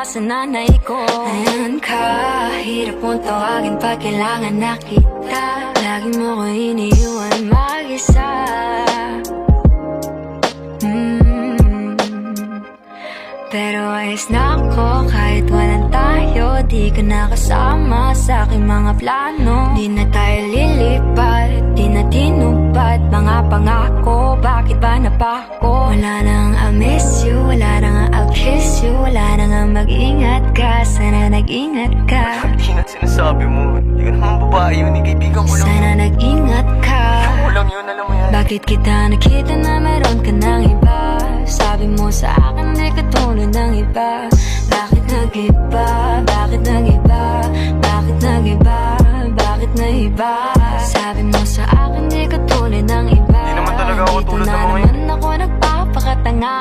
pa sa nanay ko. Ayan ka, hirap mong tawagin pag kailangan na kita. Lagi mo ko iniiwan mag-isa. Pero ayos na ako kahit walang tayo. Di ka nakasama sa aking mga plano. Di na tayo lilipat, di na tinupad mga pangako. Bakit ba napako? Wala nang I'll miss you, wala nang I'll kiss you. Wala nang mag-ingat ka, sana nag-ingat ka. Ingat sinasabi mo, hindi ka naman babae yun, kaibigan ko lang. Sana nag-ingat ka. Ako lang yun, alam mo yan. Bakit kita nakita na meron ka ng iba? Sabi mo sa akin di katulad ng iba. Bakit nag-iba? Bakit nag-iba? Bakit nag-iba? Bakit nag-iba? Sabi mo sa akin di katulad ng iba. Di naman talaga ako tulad ng mga Dito na naman ako nagpapakatanga.